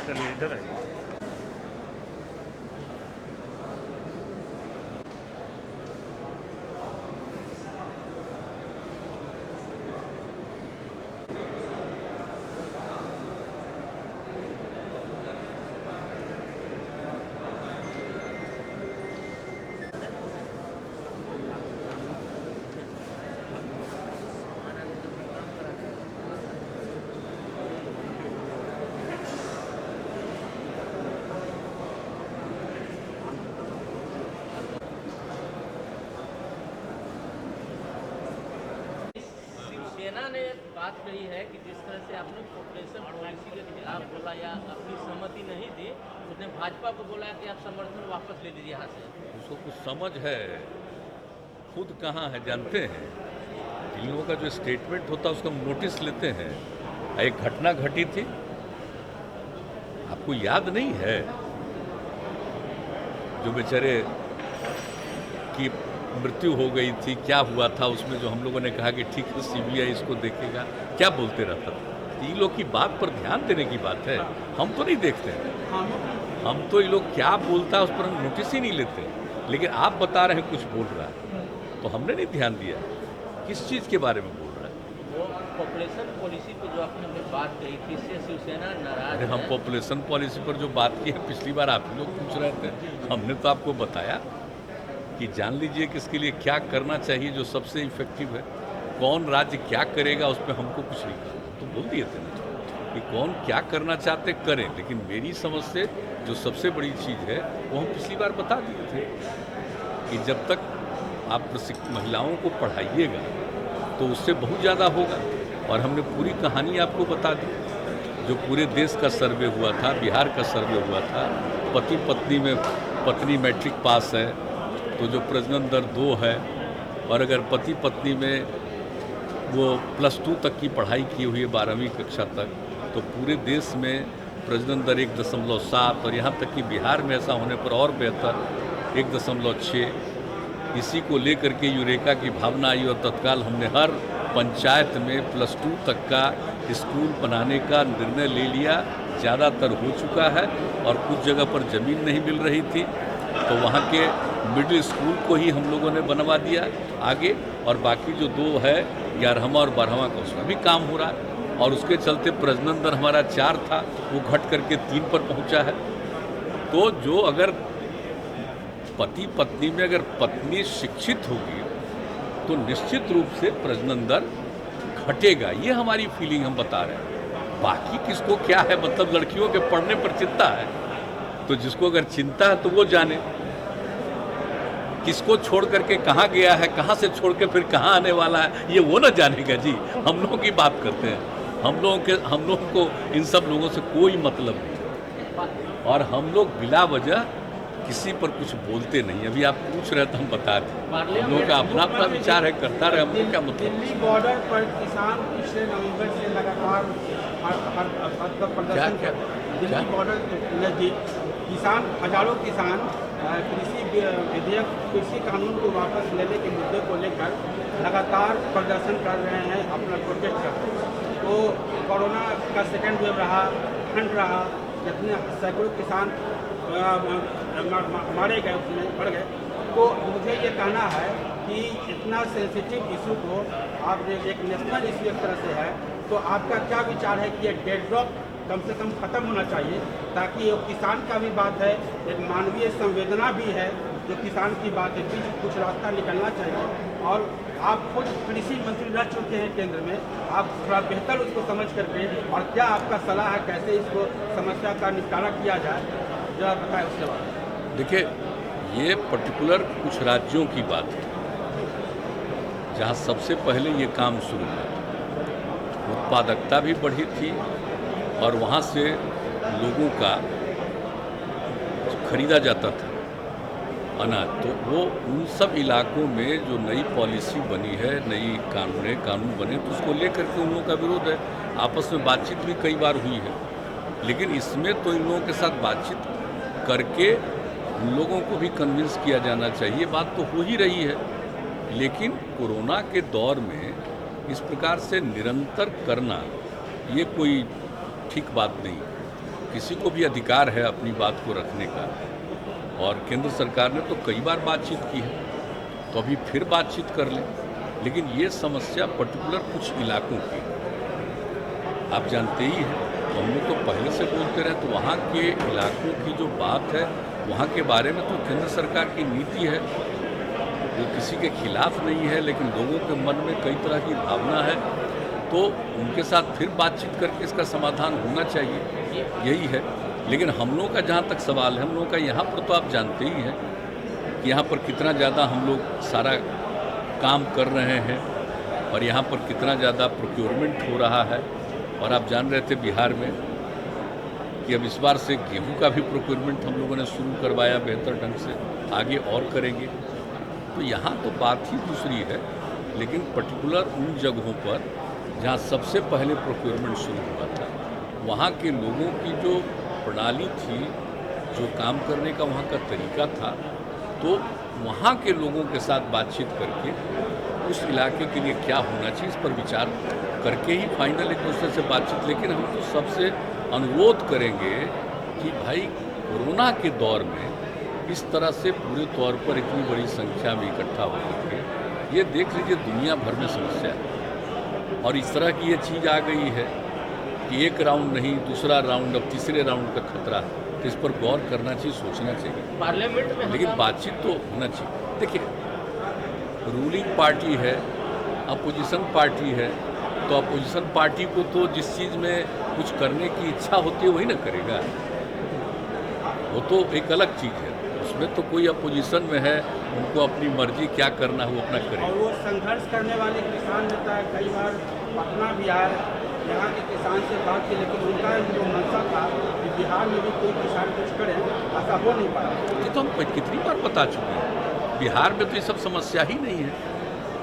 चलिए इधर आइए। सेना ने बात कही है कि जिस तरह से आपने पॉपुलेशन पॉलिसी के खिलाफ बोला या अपनी सहमति नहीं दी, उसने भाजपा को बोला कि आप समर्थन वापस ले लीजिए यहाँ से। उसको कुछ समझ है, खुद कहाँ है जानते हैं। इन लोगों का जो स्टेटमेंट होता है उसका हम नोटिस लेते हैं। एक घटना घटी थी, आपको याद नहीं है, जो बेचारे की मृत्यु हो गई थी, क्या हुआ था उसमें, जो हम लोगों ने कहा कि ठीक है सीबीआई इसको देखेगा, क्या बोलते रहता था। इन लोग की बात पर ध्यान देने की बात है, हम तो नहीं देखते हैं। हम तो ये लोग क्या बोलता है उस पर हम नोटिस ही नहीं लेते। लेकिन आप बता रहे हैं कुछ बोल रहा है तो हमने नहीं ध्यान दिया किस चीज़ के बारे में बोल रहा है। वो पॉपुलेशन पॉलिसी पे जो आपने बात कही थी, इससे शिवसेना नाराज है। हम पॉपुलेशन पॉलिसी पर जो बात की है, पिछली बार आप लोग पूछ रहे थे, हमने तो आपको बताया कि जान लीजिए कि इसके लिए क्या करना चाहिए जो सबसे इफेक्टिव है। कौन राज्य क्या करेगा उस पर हमको कुछ नहीं कहा, तो बोल दिए थे ना कि कौन क्या करना चाहते करें। लेकिन मेरी समझ से जो सबसे बड़ी चीज़ है वो हम पिछली बार बता दिए थे कि जब तक आप महिलाओं को पढ़ाइएगा तो उससे बहुत ज़्यादा होगा। और हमने पूरी कहानी आपको बता दी, जो पूरे देश का सर्वे हुआ था, बिहार का सर्वे हुआ था। पति पत्नी में पत्नी मैट्रिक पास है तो जो प्रजनन दर 2 है, और अगर पति पत्नी में वो +2 तक की पढ़ाई की हुई है 12वीं कक्षा तक, तो पूरे देश में प्रजनन दर 1.7, और यहाँ तक कि बिहार में ऐसा होने पर और बेहतर 1.6। इसी को लेकर के यूरेका की भावना आई और तत्काल हमने हर पंचायत में +2 तक का स्कूल बनाने का निर्णय ले लिया। ज़्यादातर हो चुका है और कुछ जगह पर ज़मीन नहीं मिल रही थी तो वहाँ के मिडिल स्कूल को ही हम लोगों ने बनवा दिया आगे, और बाकी जो 2 है 11वां और 12वां का उसका भी काम हो रहा है। और उसके चलते प्रजनन दर हमारा 4 था, वो घट करके 3 पर पहुंचा है। तो जो अगर पति पत्नी में अगर पत्नी शिक्षित होगी तो निश्चित रूप से प्रजनन दर घटेगा, ये हमारी फीलिंग हम बता रहे हैं। बाकी किसको क्या है, मतलब लड़कियों के पढ़ने पर चिंता है तो जिसको अगर चिंता है तो वो जाने, किसको छोड़ करके कहाँ गया है, कहाँ से छोड़ के फिर कहाँ आने वाला है, ये वो ना जानेगा जी। हम लोगों की बात करते हैं, हम लोगों को इन सब लोगों से कोई मतलब नहीं, और हम लोग बिला वजह किसी पर कुछ बोलते नहीं। अभी आप पूछ रहे तो हम बता दें, हम लोगों का अपना अपना विचार है, करता रहे, हमको क्या मतलब। दिल्ली बॉर्डर पर किसान पिछले नवंबर से लगातार प्रदर्शन कर, दिल्ली बॉर्डर नजदीक किसान, हजारों किसान कृषि विधेयक, कृषि कानून को वापस लेने के मुद्दे को लेकर लगातार प्रदर्शन कर रहे हैं, अपना प्रोटेस्ट कर रहे हैं। तो कोरोना का सेकेंड वेव रहा, ठंड रहा, जितने सैकड़ों किसान मारे गए, उसमें बढ़ गए। तो मुझे ये कहना है कि इतना सेंसिटिव इशू को आप एक नेशनल इशू एक तरह से है, तो आपका क्या विचार है कि ये डेडलॉक कम से कम ख़त्म होना चाहिए, ताकि ये किसान का भी बात है, एक मानवीय संवेदना भी है, जो किसान की बात है, बीच कुछ रास्ता निकलना चाहिए। और आप खुद कृषि मंत्री रह चुके हैं केंद्र में, आप थोड़ा बेहतर उसको समझ करके, और क्या आपका सलाह है कैसे इसको समस्या का निपटारा किया जाए, जो आप बताएं उसके बाद। देखिए, ये पर्टिकुलर कुछ राज्यों की बात है जहाँ सबसे पहले ये काम शुरू हुआ, उत्पादकता भी बढ़ी थी और वहाँ से लोगों का खरीदा जाता था अनाज। तो वो उन सब इलाकों में जो नई पॉलिसी बनी है, नई कानून बने, तो उसको लेकर के उन लोगों का विरोध है। आपस में बातचीत भी कई बार हुई है, लेकिन इसमें तो इन लोगों के साथ बातचीत करके उन लोगों को भी कन्विंस किया जाना चाहिए। बात तो हो ही रही है, लेकिन कोरोना के दौर में इस प्रकार से निरंतर करना ये कोई ठीक बात नहीं, किसी को भी अधिकार है अपनी बात को रखने का, और केंद्र सरकार ने तो कई बार बातचीत की है, तो अभी फिर बातचीत कर लें। लेकिन ये समस्या पर्टिकुलर कुछ इलाकों की, आप जानते ही हैं, तो हम लोग तो पहले से बोलते रहे, तो वहाँ के इलाकों की जो बात है, वहाँ के बारे में तो केंद्र सरकार की नीति है, वो किसी के खिलाफ नहीं है, लेकिन लोगों के मन में कई तरह की भावना है, तो उनके साथ फिर बातचीत करके इसका समाधान होना चाहिए, यही है। लेकिन हम लोगों का जहाँ तक सवाल है, हम लोगों का यहाँ पर तो आप जानते ही हैं कि यहाँ पर कितना ज़्यादा हम लोग सारा काम कर रहे हैं, और यहाँ पर कितना ज़्यादा प्रोक्योरमेंट हो रहा है। और आप जान रहे थे बिहार में कि अब इस बार से गेहूं का भी प्रोक्योरमेंट हम लोगों ने शुरू करवाया बेहतर ढंग से, आगे और करेंगे। तो यहाँ तो बात ही दूसरी है, लेकिन पर्टिकुलर उन जगहों पर जहाँ सबसे पहले प्रोक्योरमेंट शुरू हुआ था, वहाँ के लोगों की जो प्रणाली थी, जो काम करने का वहाँ का तरीका था, तो वहाँ के लोगों के साथ बातचीत करके उस इलाके के लिए क्या होना चाहिए, इस पर विचार करके ही फाइनल एक दूसरे से बातचीत। लेकिन हम तो सबसे अनुरोध करेंगे कि भाई कोरोना के दौर में इस तरह से पूरे तौर पर इतनी बड़ी संख्या में इकट्ठा हो करके, ये देख लीजिए दुनिया भर में समस्या है, और इस तरह की ये चीज़ आ गई है कि एक राउंड नहीं, दूसरा राउंड, अब तीसरे राउंड का खतरा, तो इस पर गौर करना चाहिए, सोचना चाहिए पार्लियामेंट में। लेकिन बातचीत तो होना चाहिए। देखिए, रूलिंग पार्टी है, अपोजिशन पार्टी है, तो अपोजिशन पार्टी को तो जिस चीज़ में कुछ करने की इच्छा होती है वही ना करेगा, वो तो एक अलग चीज़ है। उसमें तो कोई अपोजिशन में है, उनको अपनी मर्जी क्या करना है वो अपना और करेगा। वो संघर्ष करने वाले किसान नेता कई बार पटना बिहार यहाँ के किसान से बात की, लेकिन उनका जो मंशा था कि बिहार में भी कोई किसान कुछ करे, ऐसा हो नहीं पाया। ये तो हम कितनी बार बता चुके हैं, बिहार में तो ये सब समस्या ही नहीं है।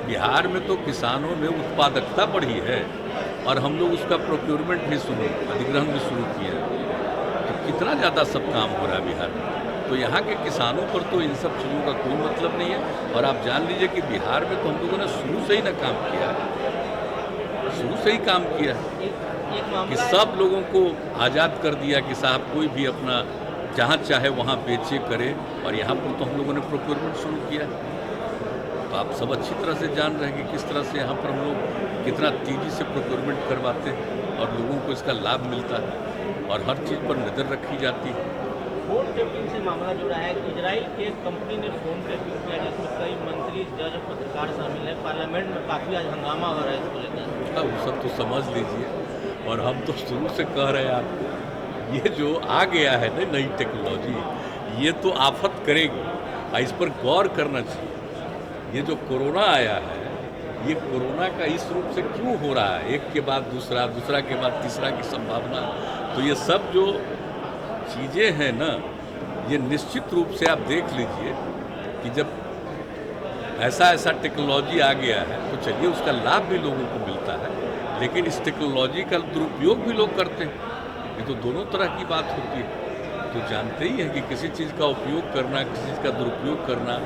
बिहार में तो किसानों में उत्पादकता बढ़ी है, और हम लोग उसका प्रोक्योरमेंट भी शुरू, अधिग्रहण भी शुरू किया है, तो कितना ज़्यादा सब काम हो रहा है बिहार में। तो यहाँ के किसानों पर तो इन सब चीज़ों का कोई मतलब नहीं है। और आप जान लीजिए कि बिहार में तो हम लोगों ने शुरू से ही ना काम किया है, शुरू से ही काम किया है एक कि मामला सब लोगों को आज़ाद कर दिया कि साहब कोई भी अपना जहाँ चाहे वहाँ बेचे करे, और यहाँ पर तो हम लोगों ने प्रोक्योरमेंट शुरू किया है। तो आप सब अच्छी तरह से जान रहे हैं कि किस तरह से यहाँ पर हम लोग कितना तेज़ी से प्रोक्योरमेंट करवाते हैं, और लोगों को इसका लाभ मिलता है, और हर चीज़ पर नज़र रखी जाती है। फोन टेपिंग से मामला जुड़ा है। इजराइल की एक कंपनी ने फोन टेपिंग किया, जिसमें कई मंत्री, जज, पत्रकार शामिल है। पार्लियामेंट में काफ़ी आज हंगामा हो रहा है इसको लेकर। वो सब तो समझ लीजिए, और हम तो शुरू से कह रहे हैं आपको, ये जो आ गया है ना नई टेक्नोलॉजी, ये तो आफत करेगी, और इस पर गौर करना चाहिए। ये जो कोरोना आया है, ये कोरोना का इस रूप से क्यों हो रहा है, एक के बाद दूसरा, दूसरा के बाद तीसरा की संभावना, तो ये सब जो चीज़ें हैं ना, ये निश्चित रूप से आप देख लीजिए कि जब ऐसा टेक्नोलॉजी आ गया है, तो चलिए उसका लाभ भी लोगों को मिलता है, लेकिन इस टेक्नोलॉजी का दुरुपयोग भी लोग करते हैं। ये तो दोनों तरह की बात होती है। तो जानते ही हैं कि किसी चीज़ का उपयोग करना, किसी चीज़ का दुरुपयोग करना,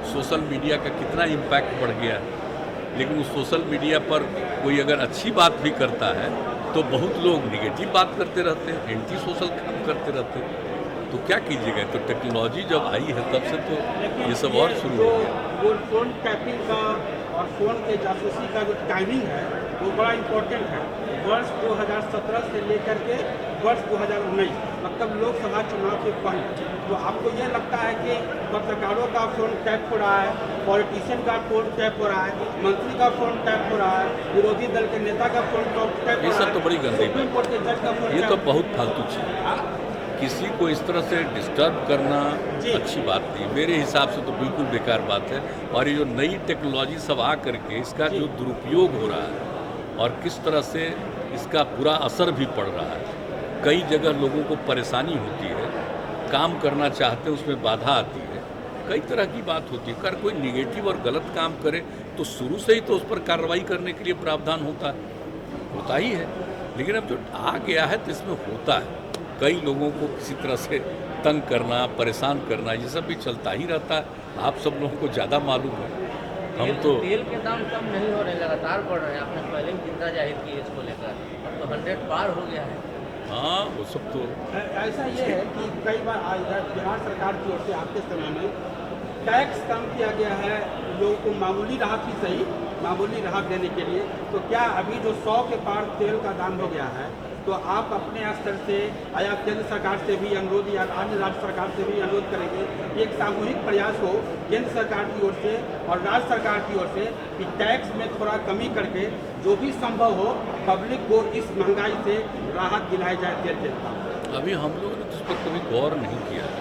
सोशल मीडिया का कितना इम्पैक्ट बढ़ गया है। लेकिन उस सोशल मीडिया पर कोई अगर अच्छी बात भी करता है, तो बहुत लोग निगेटिव बात करते रहते हैं, एंटी सोशल काम करते रहते हैं। तो क्या कीजिएगा, तो टेक्नोलॉजी जब आई है तब से तो ये सब और शुरू हो गया। वो फोन टैपिंग का और फोन के जासूसी का जो टाइमिंग है, वो बड़ा इम्पोर्टेंट है। वर्ष 2017 से लेकर के वर्ष 2019, मतलब लोकसभा चुनाव के पहले, तो आपको ये लगता है कि पत्रकारों का फोन टैप हो रहा है, पॉलिटिशियन का फोन टैप हो रहा है, मंत्री का फोन टैप हो रहा है, विरोधी दल के नेता का फोन टैप हो रहा है, ये सब तो बड़ी गंदी सुप्रीम कोर्ट के जज का फोन ये तो बहुत फालतू चीज़ है। किसी को इस तरह से डिस्टर्ब करना अच्छी बात नहीं, मेरे हिसाब से तो बिल्कुल बेकार बात है। और ये जो नई टेक्नोलॉजी सब आ करके इसका जो दुरुपयोग हो रहा है, और किस तरह से इसका बुरा असर भी पड़ रहा है, कई जगह लोगों को परेशानी होती है, काम करना चाहते हैं उसमें बाधा आती है, कई तरह की बात होती है। अगर कोई निगेटिव और गलत काम करे तो शुरू से ही तो उस पर कार्रवाई करने के लिए प्रावधान होता ही है। लेकिन अब जो आ गया है तो इसमें होता है, कई लोगों को किसी तरह से तंग करना, परेशान करना, ये सब भी चलता ही रहता है। आप सब लोगों को ज़्यादा मालूम है। हम तो तेल के दाम कम नहीं हो रहे, लगातार बढ़ रहे हैं। आपने पहले भी चिंता जाहिर की इसको लेकर, अब तो 100 पार हो गया है। हाँ वो सब तो ऐसा ये है कि कई बार बिहार सरकार की ओर से आपके समय में टैक्स कम किया गया है लोगों को मामूली राहत ही सही, मामूली राहत देने के लिए। तो क्या अभी जो 100 के पार तेल का दाम हो गया है, तो आप अपने स्तर से या केंद्र सरकार से भी अनुरोध या अन्य राज्य सरकार से भी अनुरोध करेंगे एक सामूहिक प्रयास हो केंद्र सरकार की ओर से और राज्य सरकार की ओर से कि टैक्स में थोड़ा कमी करके जो भी संभव हो पब्लिक को इस महंगाई से राहत दिलाई जाए तेल के दाम। अभी हम लोगों ने तो इस पर कभी गौर नहीं किया है।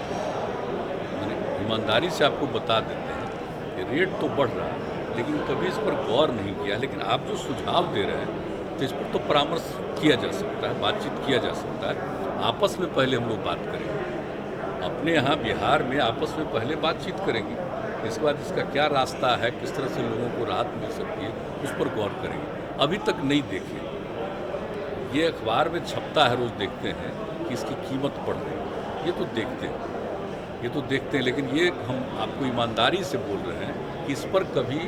मैंने ईमानदारी से आपको बता देते हैं कि रेट तो बढ़ रहा है लेकिन कभी इस पर गौर नहीं किया। लेकिन आप जो सुझाव दे रहे हैं तो इस पर तो परामर्श किया जा सकता है, बातचीत किया जा सकता है। आपस में पहले हम लोग बात करेंगे, अपने यहाँ बिहार में आपस में पहले बातचीत करेंगे, इसके बाद इसका क्या रास्ता है, किस तरह से लोगों को राहत मिल सकती है, उस पर गौर करेंगे। अभी तक नहीं देखे, ये अखबार में छपता है, रोज़ देखते हैं कि इसकी कीमत बढ़ रही है, ये तो देखते हैं, ये तो देखते हैं। लेकिन ये हम आपको ईमानदारी से बोल रहे हैं कि इस पर कभी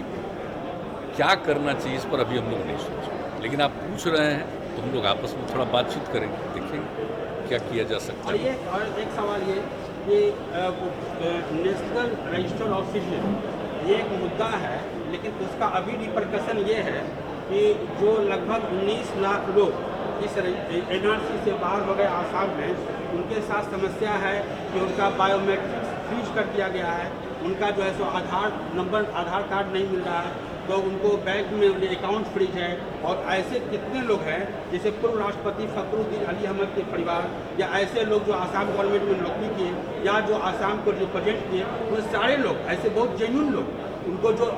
क्या करना चाहिए, इस पर अभी हम लोग नहीं सोचे। लेकिन आप पूछ रहे हैं तो हम लोग आपस में थोड़ा बातचीत करेंगे, देखेंगे क्या किया जा सकता है। और एक सवाल ये कि नेशनल रजिस्टर ऑफ सिटीजन ये एक मुद्दा है, लेकिन उसका अभी रिपरकशन ये है कि जो लगभग 19 लाख लोग इस NRC से बाहर हो गए आसाम में, उनके साथ समस्या है कि उनका बायोमेट्रिक्स फ्रीज कर दिया गया है, उनका जो है सो आधार कार्ड नहीं मिल रहा है, तो उनको बैंक में अकाउंट फ्रीज है। और ऐसे कितने लोग हैं जैसे पूर्व राष्ट्रपति फखरुद्दीन अली अहमद के परिवार या ऐसे लोग जो आसाम गवर्नमेंट में नौकरी किए या जो आसाम को रिप्रेजेंट किए, वो सारे लोग ऐसे बहुत जेन्युइन लोग, उनको जो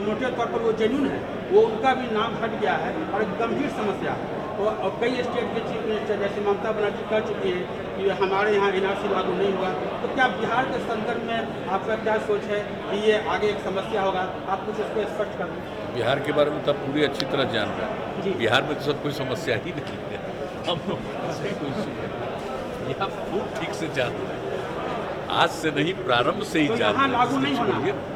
मोटे तौर पर वो जेन्युइन है, वो उनका भी नाम हट गया है और एक गंभीर समस्या है। और कई स्टेट के चीफ मिनिस्टर जैसे ममता बनर्जी कह चुकी है कि हमारे यहाँ NRC लागू नहीं हुआ। तो क्या बिहार के संदर्भ में आपका क्या सोच है कि ये आगे एक समस्या होगा? आप कुछ उसको स्पष्ट कर दें। बिहार के बारे में तो पूरी अच्छी तरह जान रहे जी। हैं, बिहार में तो सब कोई समस्या ही नहीं है, हम लोग से कोई ये आप खूब ठीक से जान रहे हैं, आज से नहीं प्रारंभ से ही तो जान यहाँ रहे हैं। लागू नहीं होना।